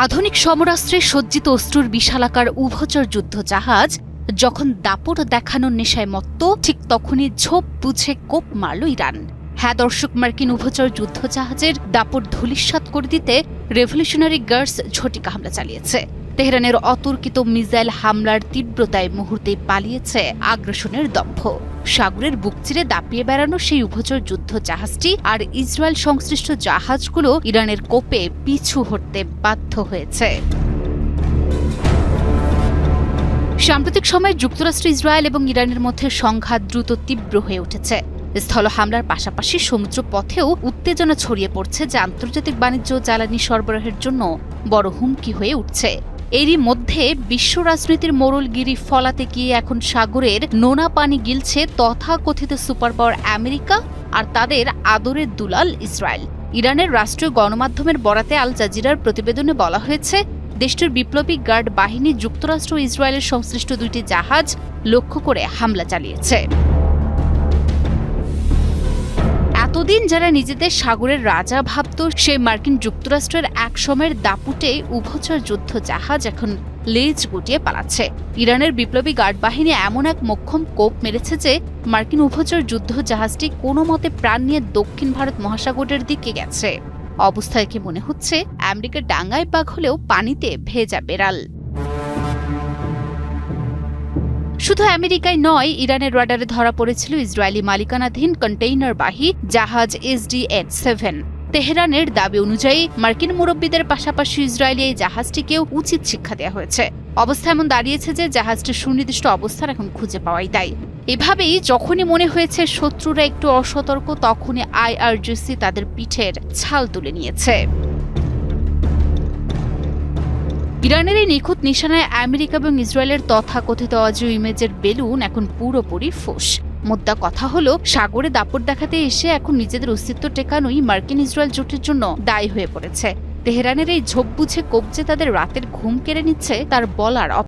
আধুনিক সমরাস্ত্রে সজ্জিত অস্ত্রর বিশালাকার উভচর যুদ্ধ জাহাজ যখন দাপট দেখানোর নেশায় মত্ত, ঠিক তখনই ঝোপ বুঝে কোপ মারল ইরান। হ্যাঁ দর্শক, মার্কিন উভচর যুদ্ধ জাহাজের দাপট ধূলিসাৎ করে দিতে রেভলিউশনারি গার্ডস ঝটিকা হামলা চালিয়েছে। তেহরানের অতর্কিত মিসাইল হামলার তীব্রতায় মুহূর্তে পালিয়েছে আগ্রাসনের দম্ভ। সাগরের বুক চিরে দাপিয়ে বেড়ানো সেই উভচর যুদ্ধ জাহাজটি আর ইসরায়েল সংশ্লিষ্ট জাহাজগুলো ইরানের কোপে পিছু হটতে বাধ্য হয়েছে। সাম্প্রতিক সময়ে যুক্তরাষ্ট্র, ইসরায়েল এবং ইরানের মধ্যে সংঘাত দ্রুত তীব্র হয়ে উঠেছে। স্থল হামলার পাশাপাশি সমুদ্র পথেও উত্তেজনা ছড়িয়ে পড়ছে, যা আন্তর্জাতিক বাণিজ্য জ্বালানি সরবরাহের জন্য বড় হুমকি হয়ে উঠছে। এরই মধ্যে বিশ্ব রাজনীতির মোড়লগিরি ফলাতে গিয়ে এখন সাগরের নোনা পানি গিলছে তথাকথিত সুপার পাওয়ার আমেরিকা আর তাদের আদরের দুলাল ইসরায়েল। ইরানের রাষ্ট্রীয় গণমাধ্যমের বরাতে আল জাজিরার প্রতিবেদনে বলা হয়েছে, দেশটির বিপ্লবী গার্ড বাহিনী যুক্তরাষ্ট্র ও ইসরায়েলের সংশ্লিষ্ট দুইটি জাহাজ লক্ষ্য করে হামলা চালিয়েছে। এতদিন যারা নিজেদের সাগরের রাজা ভাবত, সেই মার্কিন যুক্তরাষ্ট্রের এক সময়ের দাপুটে উভচর যুদ্ধ জাহাজ এখন লেজ গুটিয়ে পালাচ্ছে। ইরানের বিপ্লবী গার্ড বাহিনী এমন এক মোক্ষম কোপ মেরেছে যে মার্কিন উভচর যুদ্ধ জাহাজটি কোনো মতে প্রাণ নিয়ে দক্ষিণ ভারত মহাসাগরের দিকে গেছে। অবস্থায় কি মনে হচ্ছে আমেরিকার ডাঙ্গায় বাঘ হলেও পানিতে ভেজা বেড়াল। শুধু আমেরিকায় নয়, ইরানের রাডারে ধরা পড়েছিল ইসরায়েলি মালিকানাধীন কন্টেইনারবাহী জাহাজ SDN-7। তেহরানের দাবি অনুযায়ী মার্কিন মুরব্বীদের পাশাপাশি ইসরায়েলি এই জাহাজটিকেও উচিত শিক্ষা দেওয়া হয়েছে। অবস্থা এমন দাঁড়িয়েছে যে জাহাজটির সুনির্দিষ্ট অবস্থান এখন খুঁজে পাওয়াই দায়। এভাবেই যখনই মনে হয়েছে শত্রুরা একটু অসতর্ক, তখনই IRGC তাদের পিঠের ছাল তুলে নিয়েছে। ইরানের এই নিখুঁত নিশানায় আমেরিকা এবং ইসরায়েলের তথাকথিত অজেয় ইমেজের বেলুন এখন পুরোপুরি ফোঁস। মোদ্দা কথা হলো, সাগরে দাপট দেখাতে এসে এখন নিজেদের অস্তিত্ব টেকানোই মার্কিন ইসরায়েল জোটের জন্য দায়ী হয়ে পড়েছে। তেহরানের এই ঝোপ বুঝে কোপ যে তাদের রাতের ঘুম কেড়ে নিচ্ছে, তার বলার